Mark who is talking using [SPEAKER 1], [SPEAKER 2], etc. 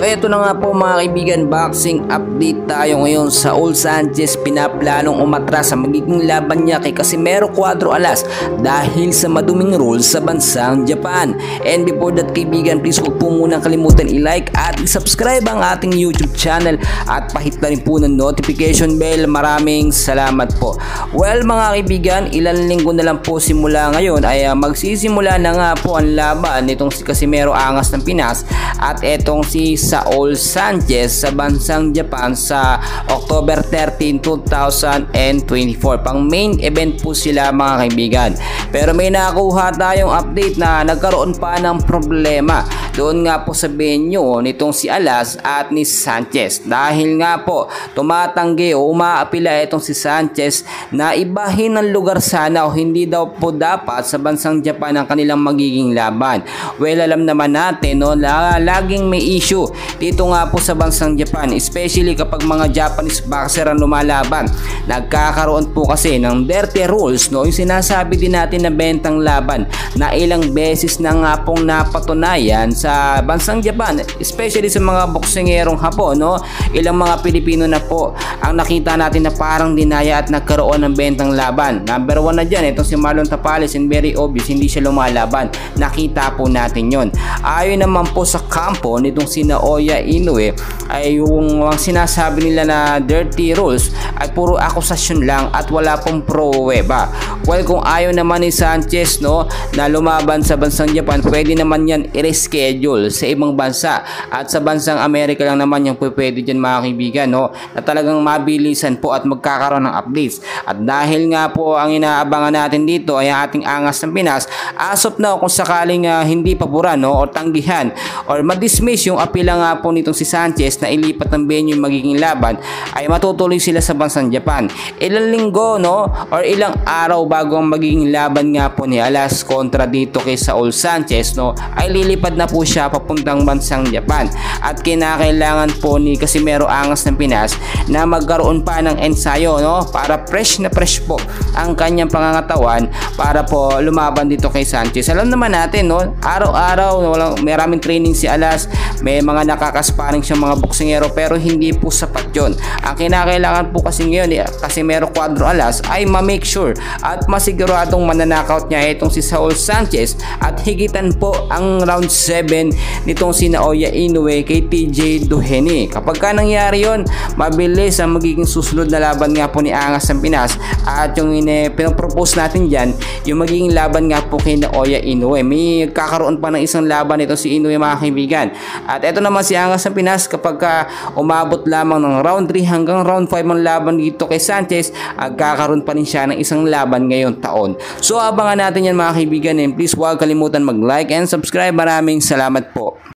[SPEAKER 1] So eto na nga po mga kaibigan, boxing update tayo ngayon. Saul Sanchez pinaplanong umatras sa magiging laban niya kay Casimero Cuadro Alas dahil sa maduming rules sa bansang Japan. And before that kaibigan, please huwag po munang kalimutan i-like at i-subscribe ang ating YouTube channel at pahit na rin po ng notification bell. Maraming salamat po. Well mga kaibigan, ilang linggo na lang po simula ngayon ay magsisimula na nga po ang laban nitong si Casimero Angas ng Pinas at etong si Saul Sanchez sa bansang Japan sa October 13, 2024. Pang main event po sila mga kaibigan. Pero may nakuha tayong update na nagkaroon pa ng problema doon nga po sa venue nitong si Alas at ni Sanchez. Dahil nga po tumatanggi o umaapila itong si Sanchez na ibahin ng lugar sana o hindi daw po dapat sa bansang Japan ang kanilang magiging laban. Well, alam naman natin no, laging may issue dito nga po sa bansang Japan, especially kapag mga Japanese boxer ang lumalaban. Nagkakaroon po kasi ng dirty rules no, yung sinasabi din natin na bentang laban na ilang beses na nga pong napatunayan sa bansang Japan, especially sa mga boksingerong Hapon no. Ilang mga Pilipino na po ang nakita natin na parang dinaya at nagkaroon ng bentang laban. Number 1 na dyan itong si Marlon Tapales, and very obvious hindi siya lumalaban. Nakita po natin yon. Ayon naman po sa kampo nitong si Naoya Inoue ay yung sinasabi nila na dirty rules ay puro akusasyon lang at wala pong pruweba. Well, kung ayaw naman ni Sanchez no na lumaban sa bansang Japan, pwede naman yan i-reschedule sa ibang bansa, at sa bansang Amerika lang naman yung pwede dyan mga kaibigan no, na talagang mabilisan po at magkakaroon ng updates. At dahil nga po ang inaabangan natin dito ay ang ating Angas ng Pinas, as of now kung sakaling hindi paboran no o tanggihan or madismiss yung apila nga po nitong si Sanchez na ilipat ng venue yung magiging laban, ay matutuloy sila sa bansang Japan. Ilang linggo no or ilang araw bago ang magiging laban nga po ni Alas kontra dito kay Saul Sanchez no, ay lilipad na po siya papuntang bansang Japan. At kinakailangan po ni Casimero Angas ng Pinas na magkaroon pa ng ensayo no, para fresh na fresh po ang kanyang pangangatawan para po lumaban dito kay Sanchez. Alam naman natin no, araw-araw maraming training si Alas, may mga nakakasparing siyang mga boksingero, pero hindi po sapat yun. Ang kinakailangan po kasi ngayon Casimero Cuadro Alas ay ma-make sure at masiguradong mananakaut niya itong si Saul Sanchez at higitan po ang round 7 nitong si Naoya Inoue kay TJ Duheni. Kapag ka nangyari yun, mabilis ang magiging susunod na laban nga po ni Angas ng Pinas, at yung pinapropose natin dyan, yung magiging laban nga po kay Naoya Inoue. May kakaroon pa ng isang laban ito si Inoue mga kaibigan. At ito naman si Angas ng Pinas, kapag umabot lamang ng round 3 hanggang round 5 ang laban dito kay Sanchez, kakaroon pa rin siya ng isang laban ngayong taon. So abangan natin yan mga kaibigan, and please huwag kalimutan mag-like and subscribe. Maraming salamat po.